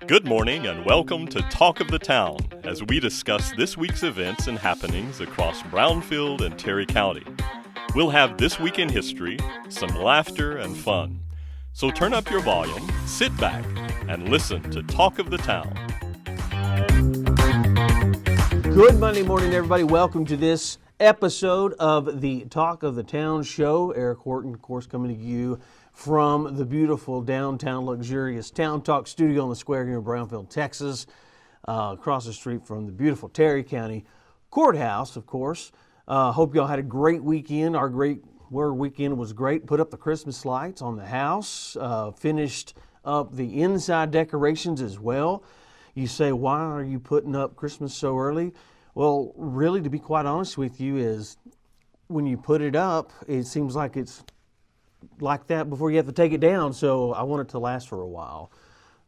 Good morning and welcome to Talk of the Town as we discuss this week's events and happenings across Brownfield and Terry County. We'll have This Week in History, some laughter and fun. So turn up your volume, sit back, and listen to Talk of the Town. Good Monday morning, everybody. Welcome to this episode of the Talk of the Town show. Eric Horton, of course, coming to you from the beautiful downtown luxurious Town Talk studio on the square here in Brownfield, Texas, across the street from the beautiful Terry County Courthouse, of course. Hope y'all had a great weekend. Our weekend was great. Put up the Christmas lights on the house, finished up the inside decorations as well. You say, why are you putting up Christmas so early? Well, really, to be quite honest with you, is when you put it up, it seems like it's like that before you have to take it down. So I want it to last for a while.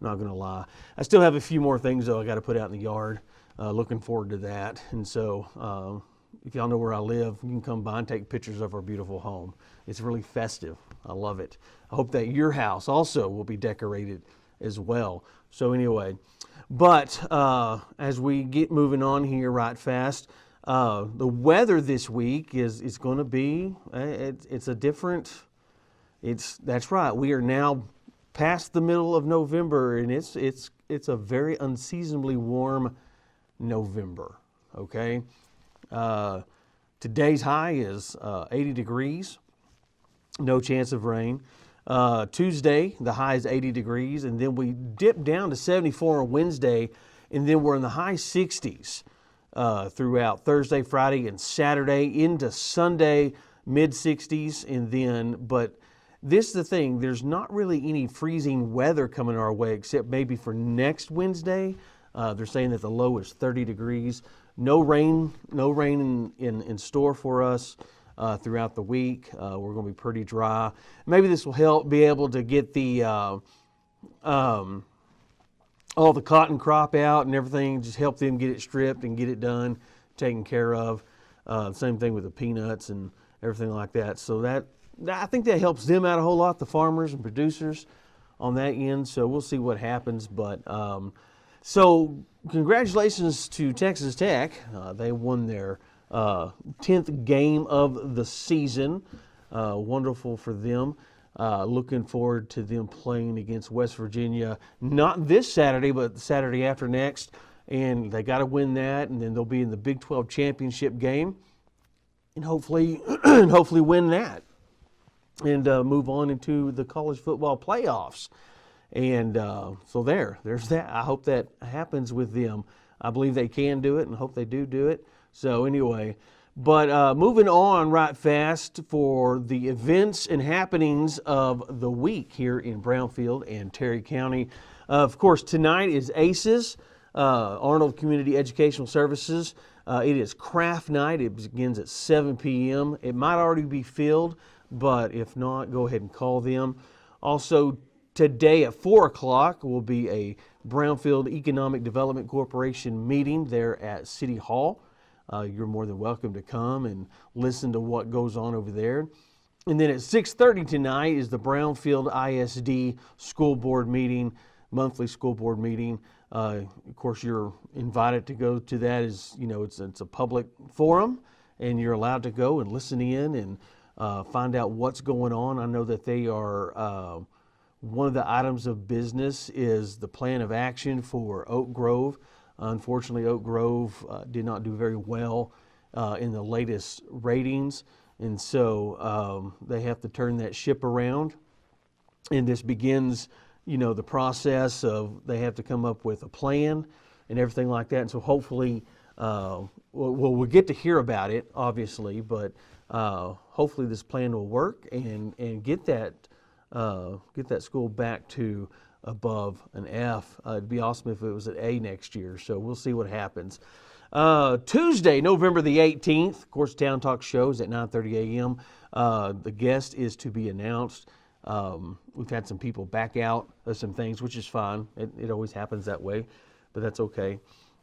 Not going to lie. I still have a few more things, though, I got to put out in the yard. Looking forward to that. And so if y'all know where I live, you can come by and take pictures of our beautiful home. It's really festive. I love it. I hope that your house also will be decorated as well. So anyway, but as we get moving on here right fast, the weather this week is going to be, that's right. We are now past the middle of November, and it's a very unseasonably warm November. Okay, today's high is 80 degrees. No chance of rain. Tuesday, the high is 80 degrees, and then we dip down to 74 on Wednesday, and then we're in the high 60s throughout Thursday, Friday, and Saturday into Sunday, mid 60s, and then, but this is the thing, there's not really any freezing weather coming our way except maybe for next Wednesday. They're saying that the low is 30 degrees. No rain in store for us throughout the week. We're going to be pretty dry. Maybe this will help be able to get the all the cotton crop out and everything, just help them get it stripped and get it done, taken care of. Same thing with the peanuts and everything like that. So that I think that helps them out a whole lot, the farmers and producers on that end. So we'll see what happens. But so congratulations to Texas Tech. They won their 10th game of the season. Wonderful for them. Looking forward to them playing against West Virginia, not this Saturday, but the Saturday after next. And they got to win that, and then they'll be in the Big 12 championship game, and hopefully win that, and move on into the college football playoffs. And so there's that. I hope that happens with them. I believe they can do it, and hope they do it. So anyway, but moving on right fast for the events and happenings of the week here in Brownfield and Terry County. Of course, tonight is ACES, Arnold Community Educational Services. It is craft night. It begins at 7 p.m. It might already be filled, but if not, go ahead and call them. Also, today at 4 o'clock will be a Brownfield Economic Development Corporation meeting there at City Hall. You're more than welcome to come and listen to what goes on over there. And then at 6:30 tonight is the Brownfield ISD School Board meeting, monthly school board meeting. Of course, you're invited to go to that. It's a public forum, and you're allowed to go and listen in and find out what's going on. I know that they are, one of the items of business is the plan of action for Oak Grove. Unfortunately, Oak Grove did not do very well in the latest ratings, and so they have to turn that ship around. And this begins, the process of they have to come up with a plan and everything like that. And so hopefully, we'll get to hear about it, obviously, but hopefully this plan will work and get that school back to above an F. It'd be awesome if it was an A next year, so we'll see what happens. Tuesday, November the 18th, of course, Town Talk shows at 9:30 a.m. The guest is to be announced. We've had some people back out of some things, which is fine. It always happens that way, but that's okay.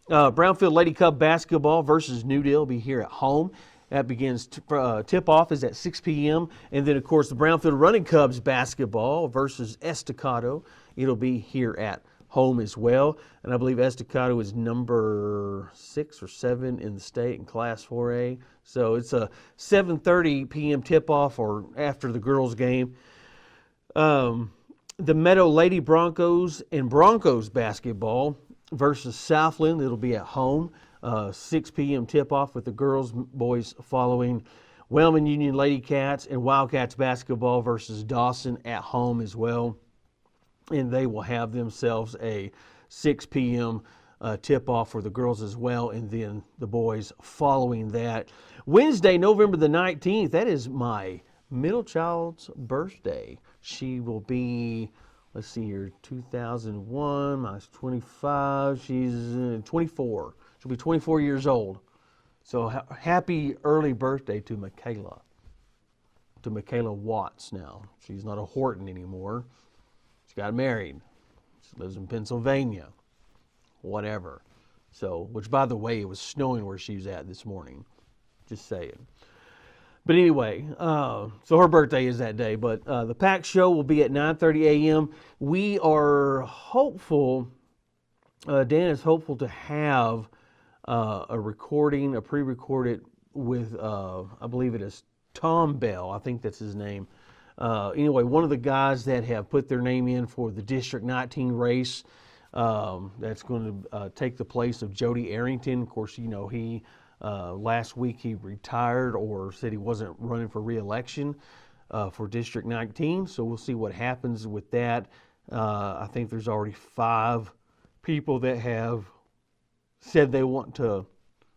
Brownfield Lady Cub basketball versus New Deal will be here at home. That begins, tip-off is at 6 p.m. And then, of course, the Brownfield Running Cubs basketball versus Estacado. It'll be here at home as well. And I believe Estacado is number 6 or 7 in the state in Class 4A. So it's a 7:30 p.m. tip-off or after the girls' game. The Meadow Lady Broncos and Broncos basketball versus Southland. It'll be at home. 6 p.m. tip-off with the girls, boys following. Wellman Union Lady Cats and Wildcats basketball versus Dawson at home as well. And they will have themselves a 6 p.m. Tip-off for the girls as well, and then the boys following that. Wednesday, November the 19th, that is my middle child's birthday. She will be, let's see here, 2001 minus 25. She's 24. She'll be 24 years old. So happy early birthday to Michaela. To Michaela Watts now. She's not a Horton anymore. She got married. She lives in Pennsylvania. Whatever. So, which by the way, it was snowing where she was at this morning. Just saying. But anyway, so her birthday is that day. But the Pack Show will be at 9:30 a.m. We are hopeful, Dan is hopeful to have a recording, a pre-recorded with, I believe it is Tom Bell. I think that's his name. Anyway, one of the guys that have put their name in for the District 19 race, that's going to take the place of Jody Arrington. Of course, you know, he last week he retired or said he wasn't running for re-election for District 19. So we'll see what happens with that. I think there's already 5 people that have said they want to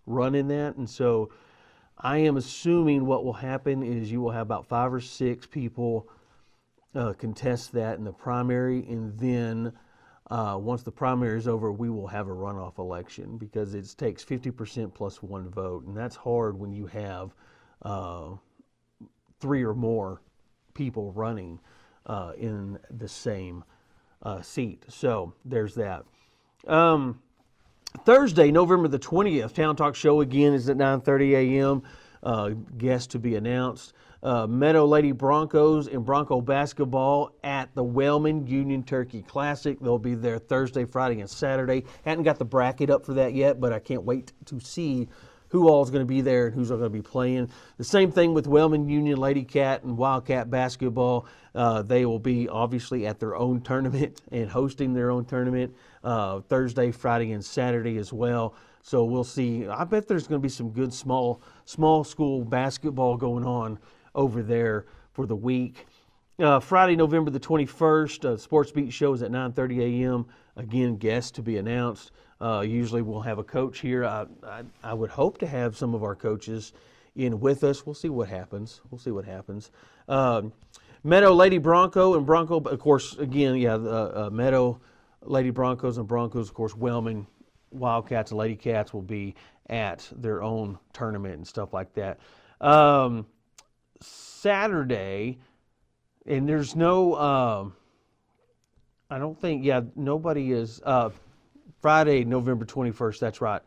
run in that. And so I am assuming what will happen is you will have about 5 or 6 people contest that in the primary, and then once the primary is over, we will have a runoff election because it takes 50% plus 1 vote, and that's hard when you have 3 or more people running in the same seat. So there's that. Thursday, November the 20th, Town Talk Show again is at 9:30 a.m. Guest to be announced. Meadow Lady Broncos and Bronco basketball at the Wellman Union Turkey Classic. They'll be there Thursday, Friday, and Saturday. Hadn't got the bracket up for that yet, but I can't wait to see who all is going to be there and who's all going to be playing. The same thing with Wellman Union Lady Cat and Wildcat basketball. They will be obviously at their own tournament and hosting their own tournament Thursday, Friday, and Saturday as well. So we'll see. I bet there's going to be some good small school basketball going on over there for the week. Friday, November the 21st, Sports Beat show is at 9:30 a.m. Again, guests to be announced. Usually we'll have a coach here. I would hope to have some of our coaches in with us. We'll see what happens. Meadow Lady Bronco and Bronco, of course, again, Meadow Lady Broncos and Broncos, of course, Wellman Wildcats and Lady Cats will be at their own tournament and stuff like that. Saturday, and there's no, I don't think, nobody is, Friday, November 21st, that's right.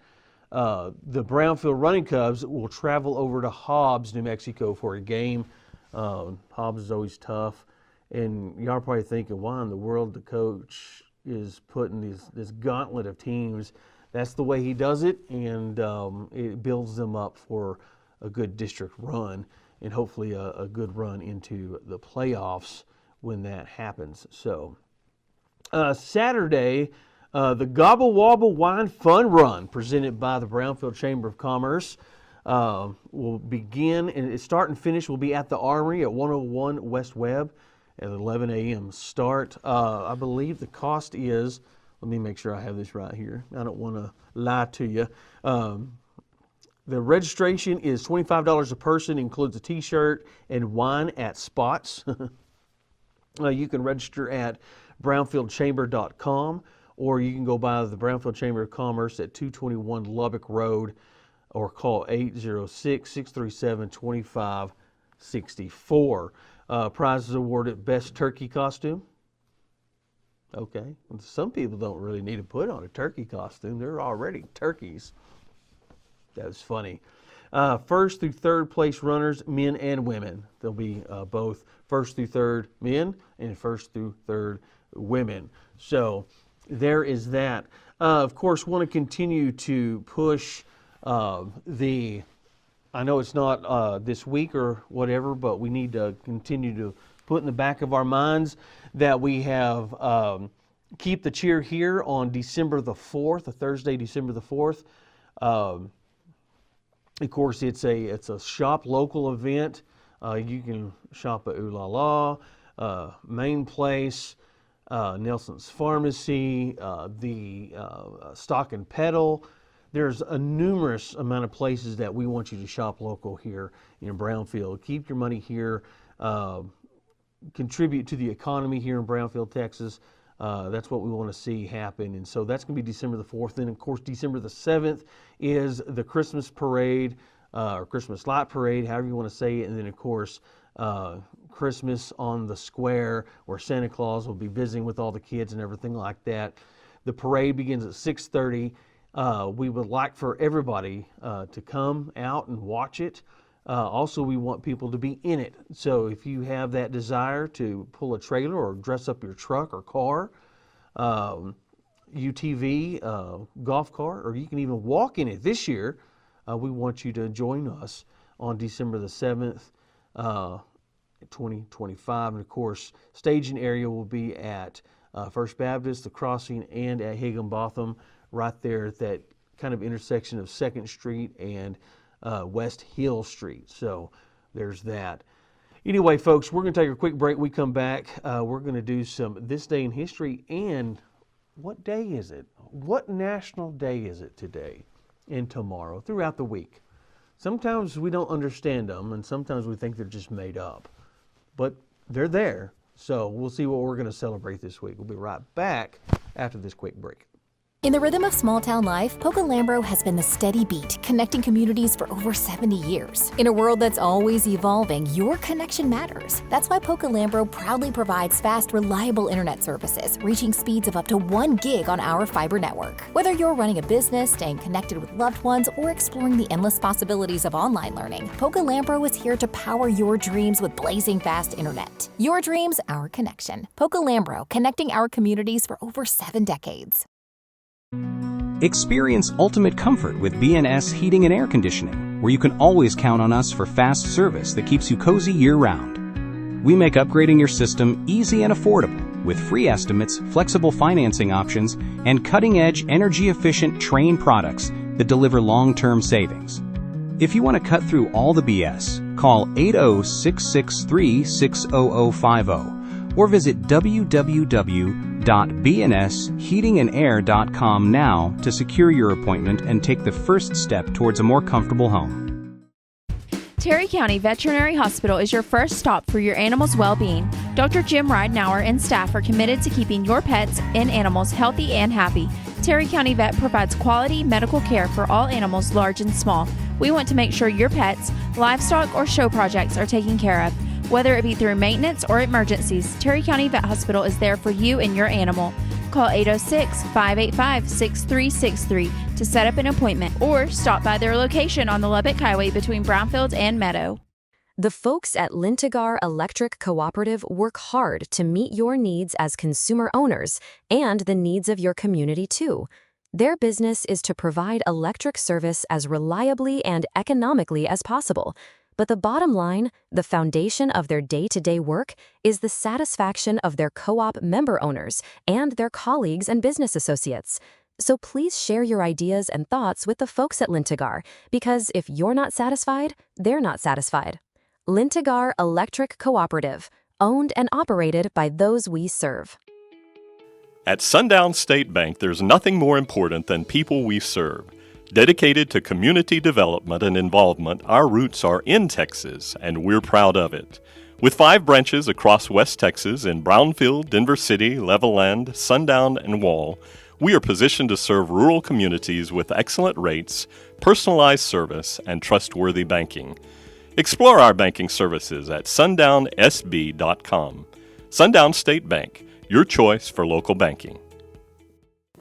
The Brownfield Running Cubs will travel over to Hobbs, New Mexico for a game. Hobbs is always tough. And y'all are probably thinking, why in the world the coach is putting this gauntlet of teams? That's the way he does it, and it builds them up for a good district run and hopefully a good run into the playoffs when that happens. So Saturday, the Gobble Wobble Wine Fun Run presented by the Brownfield Chamber of Commerce will begin, and its start and finish will be at the Armory at 101 West Webb at 11 a.m. start. I believe the cost is, let me make sure I have this right here. I don't want to lie to you. The registration is $25 a person, includes a t-shirt and wine at spots. You can register at brownfieldchamber.com, or you can go by the Brownfield Chamber of Commerce at 221 Lubbock Road, or call 806-637-2564. Prizes awarded Best Turkey Costume. Okay, some people don't really need to put on a turkey costume. They're already turkeys. That was funny. First through third place runners, men and women. There'll be both first through third men and first through third women. So there is that. Of course, want to continue to push I know it's not this week or whatever, but we need to continue to put in the back of our minds that we have Keep the Cheer here on December the 4th, a Thursday, December the 4th. Of course, it's a shop local event. You can shop at Ooh La La, Main Place, Nelson's Pharmacy, the Stock and Pedal. There's a numerous amount of places that we want you to shop local here in Brownfield. Keep your money here. Contribute to the economy here in Brownfield, Texas. That's what we want to see happen. And so that's going to be December the 4th. Then, of course, December the 7th is the Christmas parade, or Christmas light parade, however you want to say it. And then, of course, Christmas on the square, where Santa Claus will be visiting with all the kids and everything like that. The parade begins at 6:30. We would like for everybody to come out and watch it. Also, we want people to be in it. So if you have that desire to pull a trailer or dress up your truck or car, UTV, golf cart, or you can even walk in it this year, we want you to join us on December the 7th, 2025. And of course, staging area will be at First Baptist, the Crossing, and at Higginbotham, right there at that kind of intersection of 2nd Street and West Hill Street. So there's that. Anyway, folks, we're going to take a quick break. We come back. We're going to do some This Day in History. And what day is it? What national day is it today and tomorrow throughout the week? Sometimes we don't understand them, and sometimes we think they're just made up. But they're there. So we'll see what we're going to celebrate this week. We'll be right back after this quick break. In the rhythm of small-town life, Poca-Lambro has been the steady beat, connecting communities for over 70 years. In a world that's always evolving, your connection matters. That's why Poca-Lambro proudly provides fast, reliable internet services, reaching speeds of up to 1 gig on our fiber network. Whether you're running a business, staying connected with loved ones, or exploring the endless possibilities of online learning, Poca-Lambro is here to power your dreams with blazing fast internet. Your dreams, our connection. Poca-Lambro, connecting our communities for over 7 decades. Experience ultimate comfort with B&S Heating and Air Conditioning, where you can always count on us for fast service that keeps you cozy year-round. We make upgrading your system easy and affordable with free estimates, flexible financing options, and cutting-edge, energy-efficient Trane products that deliver long-term savings. If you want to cut through all the BS, call 80663-60050 or visit www.bnsheatingandair.com now to secure your appointment and take the first step towards a more comfortable home. Terry County Veterinary Hospital is your first stop for your animal's well-being. Dr. Jim Ridenauer and staff are committed to keeping your pets and animals healthy and happy. Terry County Vet provides quality medical care for all animals, large and small. We want to make sure your pets, livestock, or show projects are taken care of. Whether it be through maintenance or emergencies, Terry County Vet Hospital is there for you and your animal. Call 806-585-6363 to set up an appointment or stop by their location on the Lubbock Highway between Brownfield and Meadow. The folks at Lintigar Electric Cooperative work hard to meet your needs as consumer owners and the needs of your community too. Their business is to provide electric service as reliably and economically as possible. But the bottom line, the foundation of their day-to-day work, is the satisfaction of their co-op member owners and their colleagues and business associates. So please share your ideas and thoughts with the folks at Lintigar, because if you're not satisfied, they're not satisfied. Lintigar Electric Cooperative, owned and operated by those we serve. At Sundown State Bank, there's nothing more important than people we serve. Dedicated to community development and involvement, our roots are in Texas, and we're proud of it. With 5 branches across West Texas in Brownfield, Denver City, Levelland, Sundown, and Wall, we are positioned to serve rural communities with excellent rates, personalized service, and trustworthy banking. Explore our banking services at sundownsb.com. Sundown State Bank, your choice for local banking.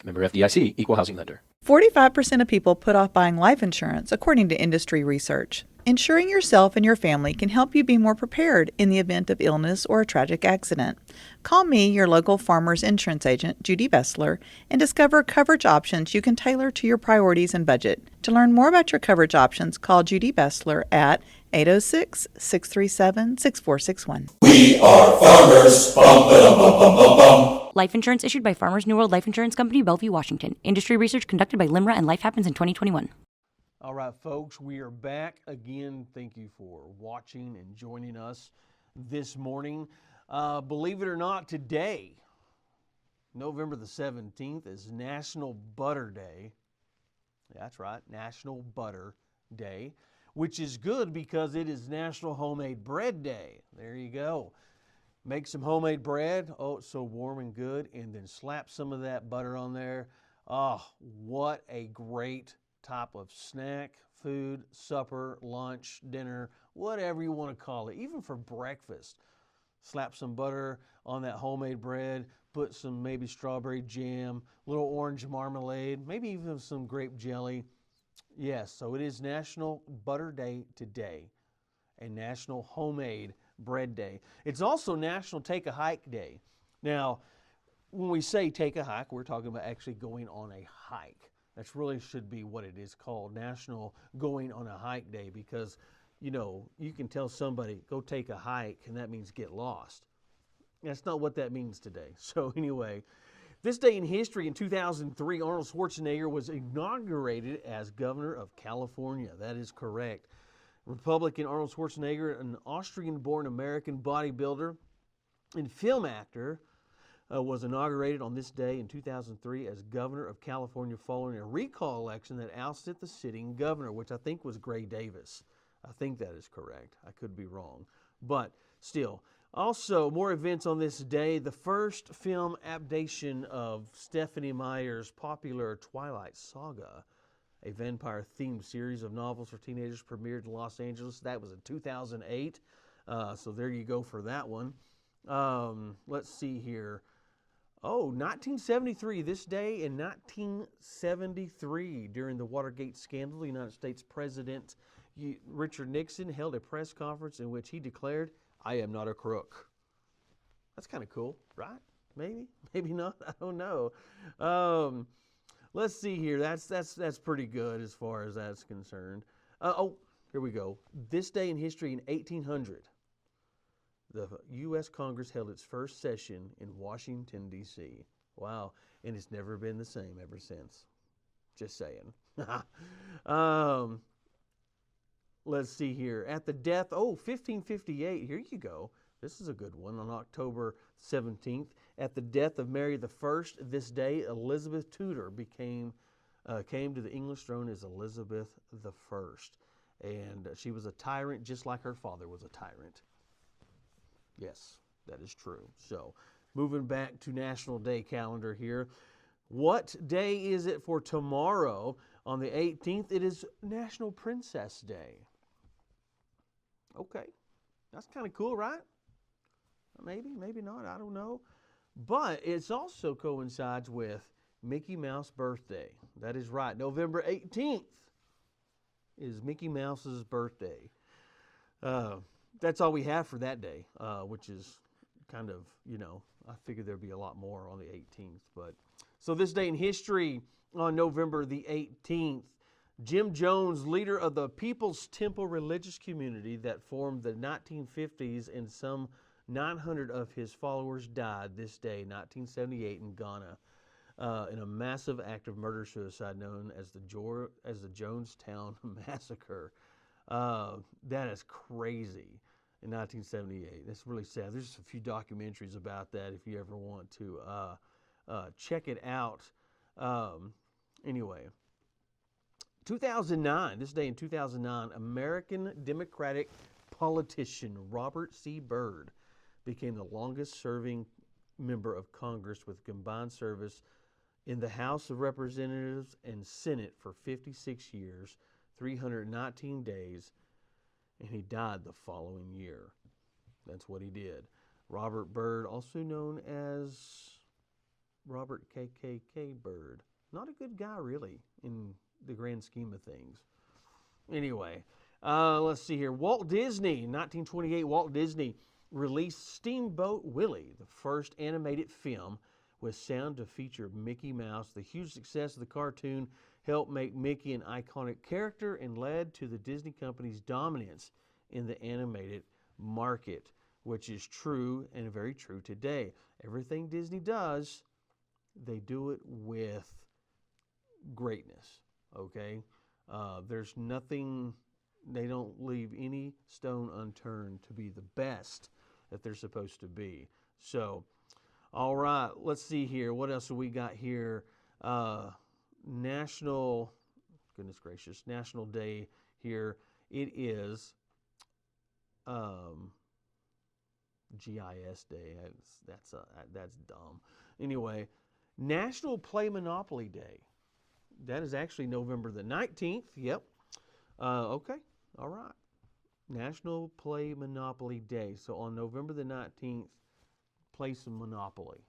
Member FDIC, Equal Housing Lender. 45% of people put off buying life insurance, according to industry research. Insuring yourself and your family can help you be more prepared in the event of illness or a tragic accident. Call me, your local Farmers Insurance agent, Judy Bessler, and discover coverage options you can tailor to your priorities and budget. To learn more about your coverage options, call Judy Bessler at 806-637-6461. We are farmers. Bum, ba-dum, bum, bum, bum, bum. Life insurance issued by Farmers New World Life Insurance Company, Bellevue, Washington. Industry research conducted by Limra and Life Happens in 2021. All right, folks, we are back again. Thank you for watching and joining us this morning. Believe it or not, today, November the 17th, is National Butter Day. That's right, National Butter Day, which is good because it is National Homemade Bread Day. There you go. Make some homemade bread. Oh, it's so warm and good. And then slap some of that butter on there. Oh, what a great type of snack, food, supper, lunch, dinner, whatever you want to call it. Even for breakfast. Slap some butter on that homemade bread. Put some maybe strawberry jam, little orange marmalade, maybe even some grape jelly. Yes, so it is National Butter Day today and National Homemade Bread Day. It's also National Take a Hike Day. Now, when we say take a hike, we're talking about actually going on a hike. That really should be what it is called, National Going on a Hike Day, because, you know, you can tell somebody, go take a hike, and that means get lost. That's not what that means today. So anyway, this day in history, in 2003, Arnold Schwarzenegger was inaugurated as governor of California. That is correct. Republican Arnold Schwarzenegger, an Austrian-born American bodybuilder and film actor, was inaugurated on this day in 2003 as governor of California following a recall election that ousted the sitting governor, which I think was Gray Davis. I think that is correct. I could be wrong. But still, also more events on this day. The first film adaptation of Stephenie Meyer's popular Twilight Saga, a vampire-themed series of novels for teenagers, premiered in Los Angeles. That was in 2008. So there you go for that one. Let's see here. Oh, 1973, this day in 1973, during the Watergate scandal, the United States President Richard Nixon held a press conference in which he declared, "I am not a crook." That's kind of cool, right? Maybe, maybe not. I don't know. Let's see here. That's pretty good as far as that's concerned. Oh, here we go. This day in history in 1800. The U.S. Congress held its first session in Washington, D.C. Wow, and it's never been the same ever since. Just saying. Let's see here. At the death, 1558, here you go. This is a good one. On October 17th, at the death of Mary I, this day, Elizabeth Tudor came to the English throne as Elizabeth I. And she was a tyrant just like her father was a tyrant. Yes, that is true. So, moving back to National Day calendar here. What day is it for tomorrow? On the 18th, it is National Princess Day. Okay, that's kind of cool, right? Maybe, maybe not, I don't know. But it also coincides with Mickey Mouse birthday. That is right. November 18th is Mickey Mouse's birthday. That's all we have for that day, which is kind of, I figured there'd be a lot more on the 18th. But so this day in history, on November the 18th, Jim Jones, leader of the People's Temple religious community that formed the 1950s, and some 900 of his followers died this day, 1978, in Ghana, in a massive act of murder-suicide known as the Jonestown Massacre. That is crazy. In 1978. That's really sad. There's a few documentaries about that if you ever want to check it out. Anyway, 2009, this day in 2009, American Democratic politician Robert C. Byrd became the longest-serving member of Congress with combined service in the House of Representatives and Senate for 56 years, 319 days, and he died the following year. That's what he did. Robert Byrd, also known as Robert KKK Byrd. Not a good guy, really, in the grand scheme of things. Anyway, Let's see here. Walt Disney, 1928, Walt Disney released Steamboat Willie, the first animated film with sound to feature Mickey Mouse. The huge success of the cartoon helped make Mickey an iconic character and led to the Disney company's dominance in the animated market, which is true and very true today. Everything Disney does, they do it with greatness, okay? There's nothing, they don't leave any stone unturned to be the best that they're supposed to be. So, all right, let's see here. What else have we got here? National, goodness gracious, National Day here. It is GIS Day. That's dumb. Anyway, National Play Monopoly Day. That is actually November the 19th. Yep. Okay. All right. National Play Monopoly Day. So on November the 19th, play some Monopoly.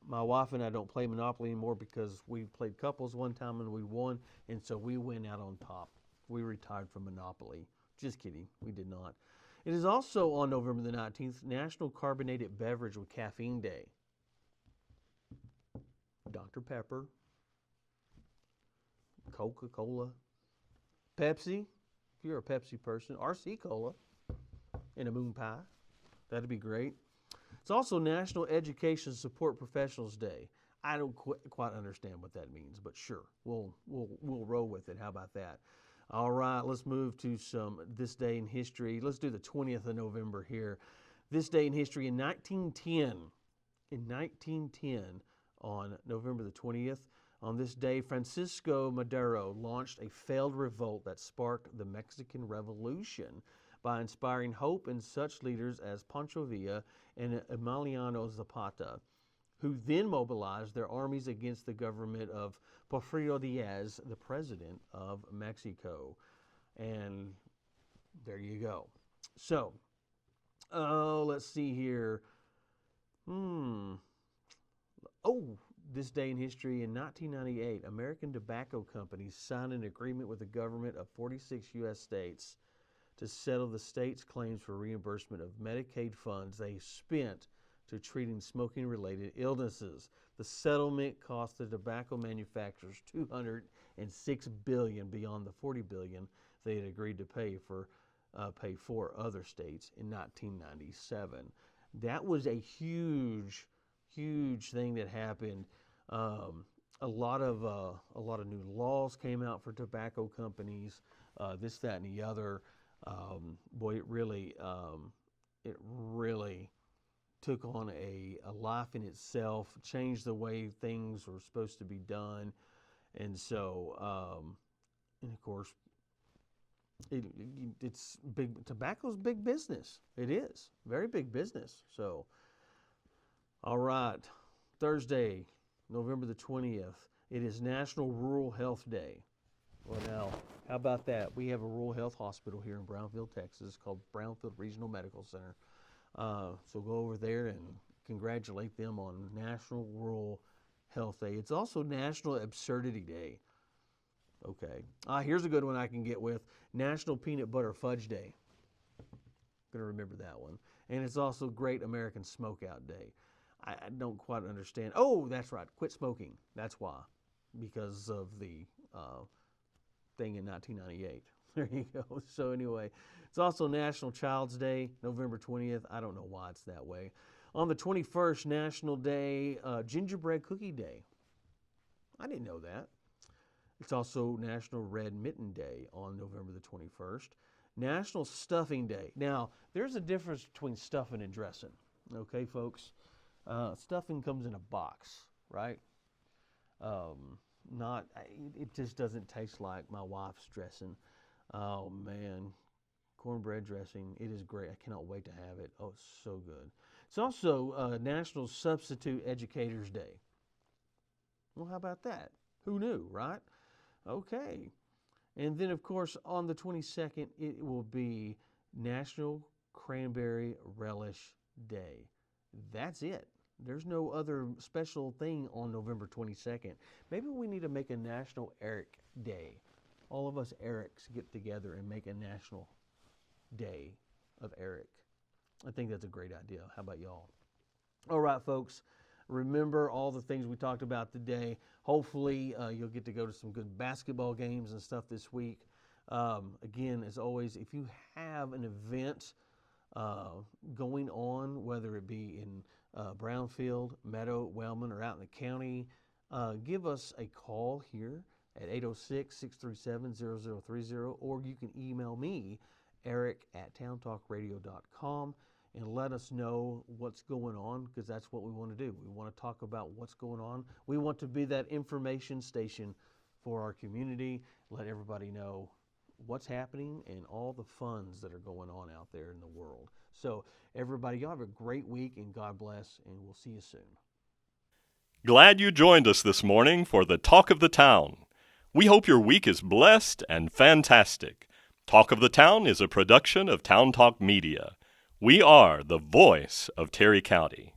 My wife and I don't play Monopoly anymore because we played couples one time and we won, and so we went out on top. We retired from Monopoly. Just kidding. We did not. It is also on November the 19th, National Carbonated Beverage with Caffeine Day. Dr. Pepper, Coca-Cola, Pepsi, if you're a Pepsi person, RC Cola, and a moon pie. That'd be great. It's also National Education Support Professionals Day. I don't quite understand what that means, but sure, we'll roll with it. How about that? All right, let's move to some this day in history. Let's do the 20th of November here. This day in history in 1910. In 1910, on November the 20th, on this day, Francisco Madero launched a failed revolt that sparked the Mexican Revolution by inspiring hope in such leaders as Pancho Villa and Emiliano Zapata, who then mobilized their armies against the government of Porfirio Diaz, the president of Mexico. And there you go. So, let's see here. This day in history in 1998, American tobacco companies signed an agreement with the government of 46 U.S. states to settle the state's claims for reimbursement of Medicaid funds they spent to treating smoking-related illnesses. The settlement cost the tobacco manufacturers $206 billion beyond the $40 billion they had agreed to pay for other states in 1997. That was a huge thing that happened. A lot of new laws came out for tobacco companies. This, that, and the other. Boy, it really took on a life in itself, changed the way things were supposed to be done. And so, and of course, it's big. Tobacco's big business. It is very big business. So, all right, Thursday, November the 20th, it is National Rural Health Day. Well, now, how about that? We have a rural health hospital here in Brownfield, Texas, called Brownfield Regional Medical Center. So go over there and congratulate them on National Rural Health Day. It's also National Absurdity Day. Okay. Here's a good one I can get with. National Peanut Butter Fudge Day. Going to remember that one. And it's also Great American Smokeout Day. I don't quite understand. Oh, that's right. Quit smoking. That's why. Because of the thing in 1998. There you go. So anyway, it's also National Child's Day, November 20th. I don't know why it's that way. On the 21st, National Day, Gingerbread Cookie Day. I didn't know that. It's also National Red Mitten Day on November the 21st. National Stuffing Day. Now, there's a difference between stuffing and dressing. Okay, folks? Stuffing comes in a box, right? It just doesn't taste like my wife's dressing. Oh man, cornbread dressing, it is great. I cannot wait to have it. Oh, it's so good. It's also National Substitute Educators Day. Well, how about that? Who knew, right? Okay. And then, of course, on the 22nd, it will be National Cranberry Relish Day. That's it. There's no other special thing on November 22nd. Maybe we need to make a National Eric Day. all of us Erics get together and make a national day of Eric. I think that's a great idea. How about y'all? All right, folks. Remember all the things we talked about today. Hopefully, you'll get to go to some good basketball games and stuff this week. Again, as always, if you have an event going on, whether it be in Brownfield, Meadow, Wellman, or out in the county, give us a call here at 806-637-0030, or you can email me, eric@towntalkradio.com, and let us know what's going on, because that's what we want to do. We want to talk about what's going on. We want to be that information station for our community, let everybody know what's happening and all the funds that are going on out there in the world. So everybody, y'all have a great week, and God bless, and we'll see you soon. Glad you joined us this morning for the Talk of the Town. We hope your week is blessed and fantastic. Talk of the Town is a production of Town Talk Media. We are the voice of Terry County.